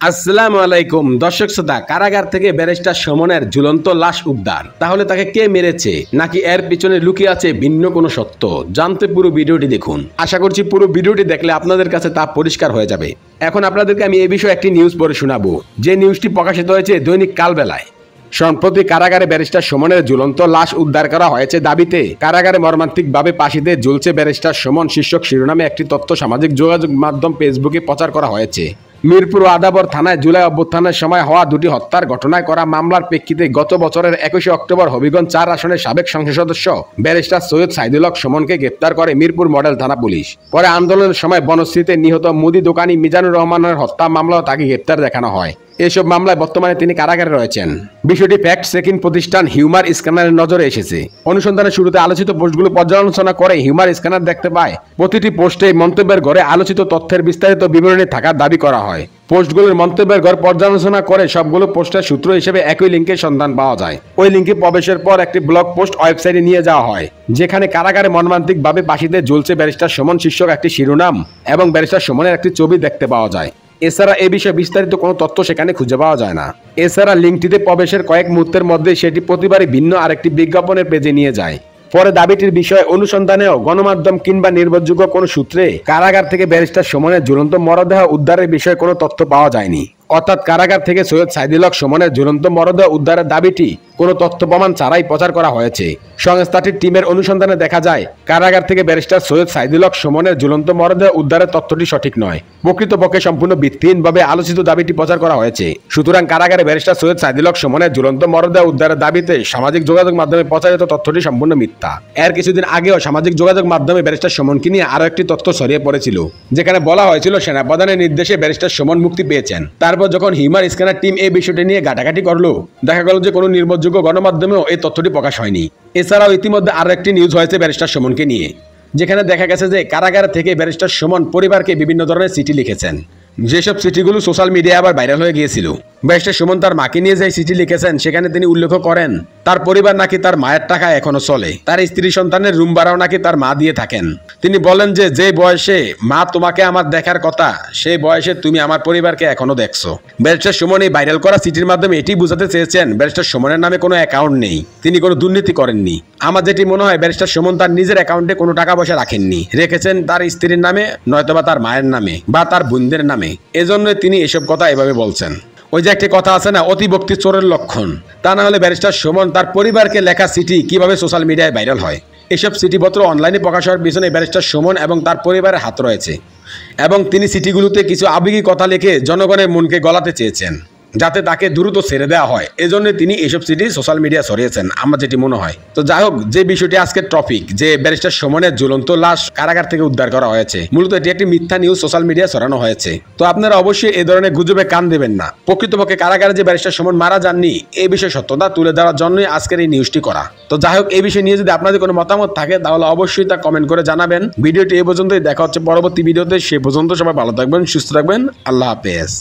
আসসালামু আলাইকুম দর্শক শ্রোতা, কারাগার থেকে ব্যারিস্টার সুমনের ঝুলন্ত লাশ উদ্ধার। তাহলে তাকে কে মেরেছে, নাকি এর পিছনে লুকিয়ে আছে ভিন্ন কোনো সত্য? জানতে পুরো ভিডিওটি দেখুন। আশা করছি পুরো ভিডিওটি দেখলে আপনাদের কাছে তা পরিষ্কার হয়ে যাবে। এখন আপনাদেরকে আমি এই বিষয়ে একটি নিউজ পড়ে শোনাবো, যে নিউজটি প্রকাশিত হয়েছে দৈনিক কালবেলায়। সম্প্রতি কারাগারে ব্যারিস্টার সুমনের ঝুলন্ত লাশ উদ্ধার করা হয়েছে দাবিতে কারাগারে মর্মান্তিকভাবে ফাঁসিতে ঝুলছে ব্যারিস্টার সুমন শীর্ষক শিরোনামে একটি তথ্য সামাজিক যোগাযোগ মাধ্যম ফেসবুকে প্রচার করা হয়েছে। মিরপুর ও আদাবর থানায় জুলাই অভ্যুত্থানের সময় হওয়া দুটি হত্যার ঘটনায় করা মামলার প্রেক্ষিতে গত বছরের 21 অক্টোবর হবিগঞ্জ 4 আসনের সাবেক সংসদ সদস্য ব্যারিস্টার সৈয়দ সাইদুল হক সুমনকে গ্রেপ্তার করে মিরপুর মডেল থানা পুলিশ। পরে আন্দোলনের সময় বনশ্রীতে নিহত মুদি দোকানি মিজানুর রহমানের হত্যা মামলাও তাকে গ্রেপ্তার দেখানো হয়। এসব মামলায় বর্তমানে তিনি কারাগারে রয়েছেন। বিষয়টি ফ্যাক্ট চেকিং প্রতিষ্ঠান হিউমার স্ক্যানারের নজরে এসেছে। অনুসন্ধানের শুরুতে আলোচিত পোস্টগুলো পর্যালোচনা করে হিউমার স্ক্যানার দেখতে পায় প্রতিটি পোস্টে মন্তব্যের ঘরে আলোচিত তথ্যের বিস্তারিত বিবরণী থাকার দাবি করা হয়। পোস্টগুলোর মন্তব্যের ঘর পর্যালোচনা করে সবগুলো পোস্টের সূত্র হিসেবে একই লিঙ্কের সন্ধান পাওয়া যায়। ওই লিঙ্কে প্রবেশের পর একটি ব্লগ পোস্ট ওয়েবসাইটে নিয়ে যাওয়া হয়, যেখানে কারাগারে মর্মান্তিকভাবে ফাঁসিতে ঝুলছে ব্যারিস্টার সুমন শীর্ষক একটি শিরোনাম এবং ব্যারিস্টার সুমনের একটি ছবি দেখতে পাওয়া যায়। এছাড়া এ বিষয়ে বিস্তারিত কোনো তথ্য সেখানে খুঁজে পাওয়া যায় না। এছাড়া লিঙ্কটিতে প্রবেশের কয়েক মুহূর্তের মধ্যে সেটি প্রতিবারই ভিন্ন আরেকটি বিজ্ঞাপনের পেজে নিয়ে যায়। পরে দাবিটির বিষয়ে অনুসন্ধানেও গণমাধ্যম কিংবা নির্ভরযোগ্য কোনো সূত্রে কারাগার থেকে ব্যারিস্টার সুমনের ঝুলন্ত মরদেহ উদ্ধারের বিষয়ে কোনো তথ্য পাওয়া যায়নি। অর্থাৎ কারাগার থেকে সৈয়দ সাইদুল হক সুমনের ঝুলন্ত মরদেহ উদ্ধারের দাবিটি কোনো তথ্য প্রমাণ ছাড়াই প্রচার করা হয়েছে। সংস্থাটির টিমের অনুসন্ধানে দেখা যায় কারাগার থেকে ব্যারিস্টার সৈয়দ সাইদুল হক সুমনের ঝুলন্ত মরদেহ উদ্ধারের তথ্যটি সঠিক নয়। প্রকৃতপক্ষে সম্পূর্ণ ভিত্তিহীনভাবে আলোচিত দাবিটি প্রচার করা হয়েছে। সুতরাং কারাগারে ব্যারিস্টার সৈয়দ সাইদুল হক সুমনের ঝুলন্ত মরদেহ উদ্ধারের দাবিতে সামাজিক যোগাযোগ মাধ্যমে প্রচারিত তথ্যটি সম্পূর্ণ মিথ্যা। এর কিছুদিন আগেও সামাজিক যোগাযোগ মাধ্যমে ব্যারিস্টার সুমনকে নিয়ে আরো একটি তথ্য ছড়িয়ে পড়েছিল, যেখানে বলা হয়েছিল সেনাপ্রধানের নির্দেশে ব্যারিস্টার সুমন মুক্তি পেয়েছেন। তারপর যখন হিউমার স্ক্যানার টিম এই বিষয়টি নিয়ে ঘাটাঘাটি করলো, দেখা গেল যে কোনো নির্ভরযোগ্য গণমাধ্যমেও এই তথ্যটি প্রকাশ হয়নি। এছাড়াও ইতিমধ্যে আরো একটি নিউজ হয়েছে ব্যারিস্টার সুমনকে নিয়ে, যেখানে দেখা গেছে যে কারাগার থেকে ব্যারিস্টার সুমন পরিবারকে বিভিন্ন ধরনের চিঠি লিখেছেন। যেসব চিঠিগুলো সোশ্যাল মিডিয়ায় আবার ভাইরাল হয়ে গিয়েছিল। ব্যারিস্টার সুমন তার মাকে নিয়ে যে চিঠি লিখেছেন, সেখানে তিনি উল্লেখ করেন তার পরিবার নাকি তার মায়ের টাকা এখনো চলে, তার স্ত্রী সন্তানের রুম ভাড়াও নাকি তার মা দিয়ে থাকেন। তিনি বলেন যে যে বয়সে মা তোমাকে আমার দেখার কথা, সেই বয়সে তুমি আমার পরিবারকে এখনো দেখছো। ব্যারিস্টার সুমন এই ভাইরাল করা চিঠির মাধ্যমে এটি বোঝাতে চেয়েছেন ব্যারিস্টার সুমনের নামে কোনো অ্যাকাউন্ট নেই, তিনি কোনো দুর্নীতি করেননি। আমার যেটি মনে হয় ব্যারিস্টার সুমন তার নিজের অ্যাকাউন্টে কোনো টাকা পয়সা রাখেননি, রেখেছেন তার স্ত্রীর নামে, নয়তোবা তার মায়ের নামে বা তার বোনদের নামে। এজন্য তিনি এসব কথা এভাবে বলছেন। ওই যে একটি কথা আছে না, অতিভক্তি চোরের লক্ষণ। তা না হলে ব্যারিস্টার সুমন তার পরিবারকে লেখা চিঠি কিভাবে সোশ্যাল মিডিয়ায় ভাইরাল হয়? এসব চিঠিপত্র অনলাইনে প্রকাশ হওয়ার পিছনে ব্যারিস্টার সুমন এবং তার পরিবারের হাত রয়েছে, এবং তিনি চিঠিগুলোতে কিছু আবেগী কথা লিখে জনগণের মনকে গলাতে চেয়েছেন, যাতে তাকে দ্রুত ছেড়ে দেওয়া হয়। এজন্য তিনি এইসব চিঠি সোশ্যাল মিডিয়া ছড়িয়েছেন, আমার যেটি মনে হয়। তো যাই হোক, যে বিষয়টি আজকের টপিক, যে ব্যারিস্টার সুমনের ঝুলন্ত লাশ কারাগার থেকে উদ্ধার করা হয়েছে, মূলত এটি একটি মিথ্যা নিউজ সোশ্যাল মিডিয়া ছড়ানো হয়েছে। তো আপনারা অবশ্যই এই ধরনের গুজবে কান দেবেন না। প্রকৃতপক্ষে কারাগারে যে ব্যারিস্টার সুমন মারা যাননি, এই বিষয়ে সত্যতা তুলে দেওয়ার জন্যই আজকের এই নিউজটি করা। তো যাই হোক, এই বিষয় নিয়ে যদি আপনাদের কোনো মতামত থাকে তাহলে অবশ্যই তা কমেন্ট করে জানাবেন। ভিডিওটি এই পর্যন্তই, দেখা হচ্ছে পরবর্তী ভিডিওতে। সে পর্যন্ত সবাই ভালো থাকবেন, সুস্থ থাকবেন। আল্লাহ হাফেজ।